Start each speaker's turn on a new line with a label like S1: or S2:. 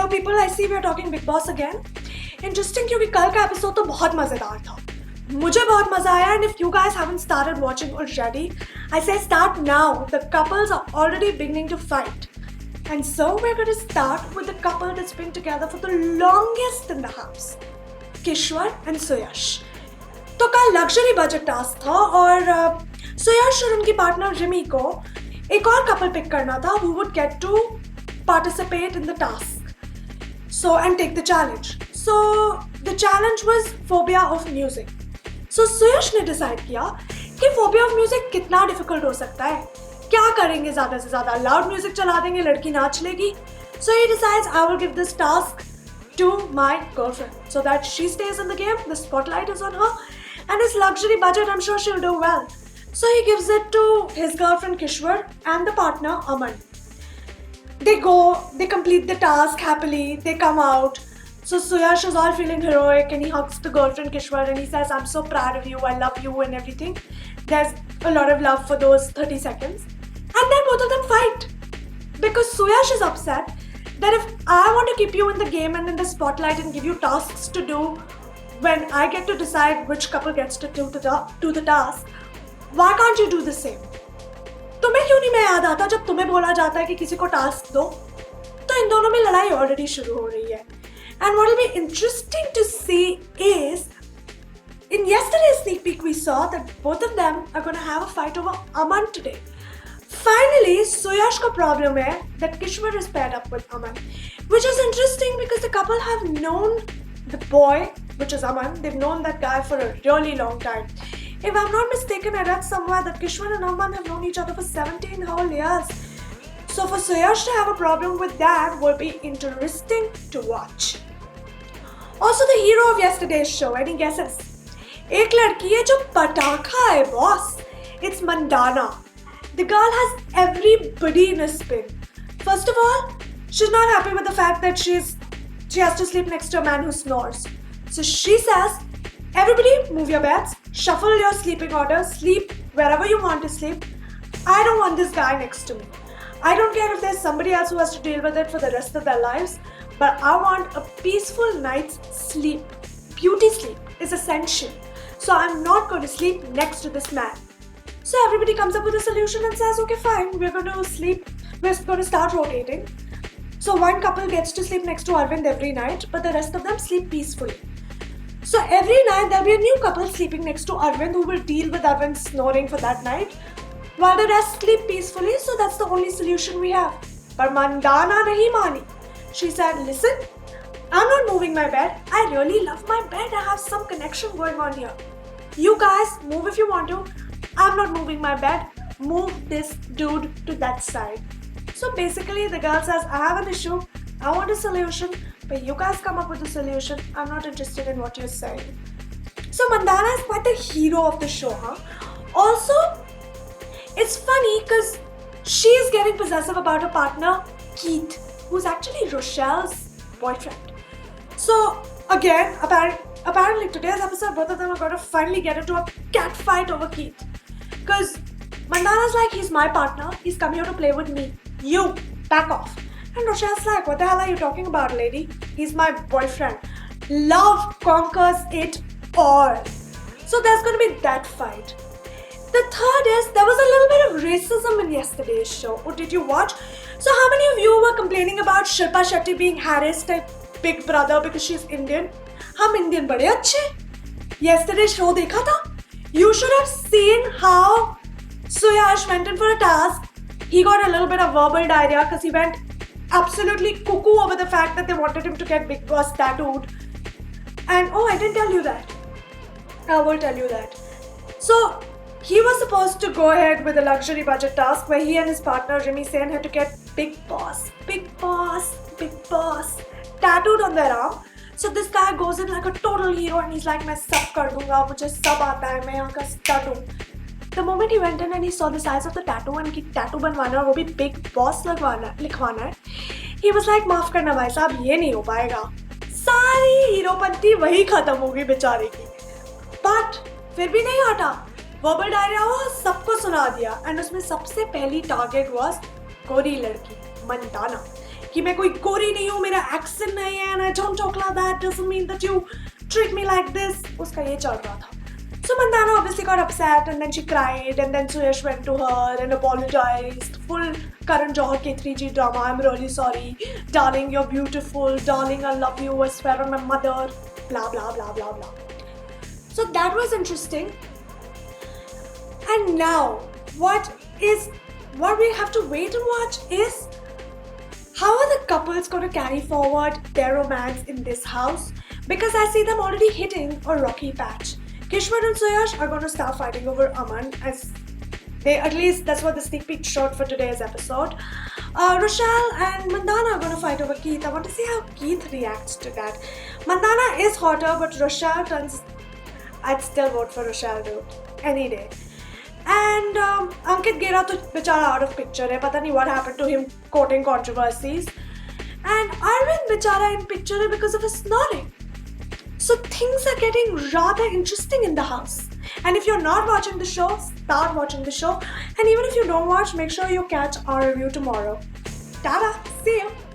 S1: people, I see we are talking Big Boss again. Interesting क्योंकि कल का episode तो बहुत मजेदार था. मुझे बहुत मजा आया and if you guys haven't started watching already, I say start now. The couples are already beginning to fight. And so we're going to start with the couple that's been together for the longest in the house. Kishwar and Suyash. तो कल luxury budget task था और सुयश और उनकी partner Rimi को एक और couple pick करना था who would get to participate in the task. So and take the challenge. So the challenge was phobia of music. So सुयश ने डिसाइड किया कि phobia of music कितना डिफिकल्ट हो सकता है. क्या करेंगे ज़्यादा से ज़्यादा लाउड म्यूजिक चला देंगे लड़की नाच लेगी. So he decides I will give this task to my girlfriend so that she stays in the game. The spotlight is on her and his luxury budget, I'm sure she'll do well. So he gives it to his girlfriend Kishwar and the partner Aman. They go, they complete the task happily, they come out. So Suyash is all feeling heroic and he hugs the girlfriend Kishwar and he says, I'm so proud of you, I love you and everything. There's a lot of love for those 30 seconds. And then both of them fight. Because Suyash is upset that if I want to keep you in the game and in the spotlight and give you tasks to do, when I get to decide which couple gets to do the task, why can't you do the same? तुम्हें क्यों नहीं मैं याद आता जब तुम्हें बोला जाता है कि किसी को टास्क दो? तो इन दोनों में लड़ाई ऑलरेडी शुरू हो रही है. And what will be interesting to see is, in yesterday's sneak peek we saw that both of them are going to have a fight over Aman today. Finally, Suyash ka problem hai that Kishwar is paired up with Aman, which is interesting because the couple have known the boy, which is Aman, they've known that guy for a really long time. If I'm not mistaken, I read somewhere that Kishwar and Aman have known each other for 17 whole years. So for Suyash to have a problem with that will be interesting to watch. Also the hero of yesterday's show, any guesses? एक लड़की है जो पटाखा है boss. It's Mandana. The girl has everybody in a spin. First of all, she's not happy with the fact that she has to sleep next to a man who snores. So she says, everybody move your beds, shuffle your sleeping order, sleep wherever you want to sleep. I don't want this guy next to me. I don't care if there's somebody else who has to deal with it for the rest of their lives, but I want a peaceful night's sleep. Beauty sleep is essential. So I'm not going to sleep next to this man. So everybody comes up with a solution and says, okay, fine, we're going to start rotating. So one couple gets to sleep next to Arvind every night, but the rest of them sleep peacefully. So every night there'll be a new couple sleeping next to Arvind who will deal with Arvind's snoring for that night, while the rest sleep peacefully, so that's the only solution we have. But Mandana nahi mani. She said, listen, I'm not moving my bed. I really love my bed. I have some connection going on here. You guys move if you want to. I'm not moving my bed. Move this dude to that side. So basically the girl says, I have an issue. I want a solution. But you guys come up with a solution. I'm not interested in what you're saying. So Mandana is quite the hero of the show, huh? Also, it's funny because she is getting possessive about her partner, Keith, who's actually Rochelle's boyfriend. So again, apparently today's episode, both of them are going to finally get into a cat fight over Keith. Because Mandana's like, he's my partner. He's come here to play with me. You, back off. And Rochelle's like, what the hell are you talking about, lady? He's my boyfriend. Love conquers it all. So there's going to be that fight. The third is, there was a little bit of racism in yesterday's show. Oh, did you watch? So how many of you were complaining about Shilpa Shetty being harassed by Big Brother because she's Indian? हम Indian बड़े अच्छे. Yesterday's show देखा था? You should have seen how Suyash went in for a task. He got a little bit of verbal diarrhea because he went absolutely cuckoo over the fact that they wanted him to get Big Boss tattooed. And oh, I didn't tell you that. I will tell you that. So he was supposed to go ahead with a luxury budget task where he and his partner Rimi Sen had to get Big Boss tattooed on their arm. So this guy goes in like a total hero and he's like, मैं सब कर दूँगा, मुझे सब आता है, मैं यहाँ का stud हूँ. The moment he went in and he saw the size of the tattoo and कि tattoo बनवाना है और वो भी Big Boss लिखवाना है, he was like, माफ करना भाई साहब, ये नहीं हो पाएगा. सारी हीरोपंती वही खत्म होगी बेचारे की. But फिर भी नहीं हटा. Verbal diarrhea हुआ, सबको सुना दिया. And उसमें सबसे पहली target was गोरी लड़की, Mandana. कि मैं कोई गोरी नहीं हूँ, मेरा एक्सेंट नहीं है, and I don't talk like that doesn't mean that you treat me like this. उसका ये चल रहा था. So Mandana obviously got upset and then she cried and then Suyash went to her and apologized. Full Karan Johar K3G drama. I'm really sorry. Darling, you're beautiful. Darling, I love you. I swear on my mother. Blah, blah, blah, blah, blah. So that was interesting. And now, what we have to wait and watch is how are the couples going to carry forward their romance in this house? Because I see them already hitting a rocky patch. Kishwar and Suyash are going to start fighting over Aman, as they, at least that's what the sneak peek showed for today's episode. Rochelle and Mandana are going to fight over Keith. I want to see how Keith reacts to that. Mandana is hotter, but Rochelle turns... I'd still vote for Rochelle, dude. Any day. And Ankit Gera to bichara out of picture hai. Pata nahi what happened to him quoting controversies. And Arvind bichara in picture hai because of his snoring. So things are getting rather interesting in the house. And if you're not watching the show, start watching the show. And even if you don't watch, make sure you catch our review tomorrow. Tada! See you!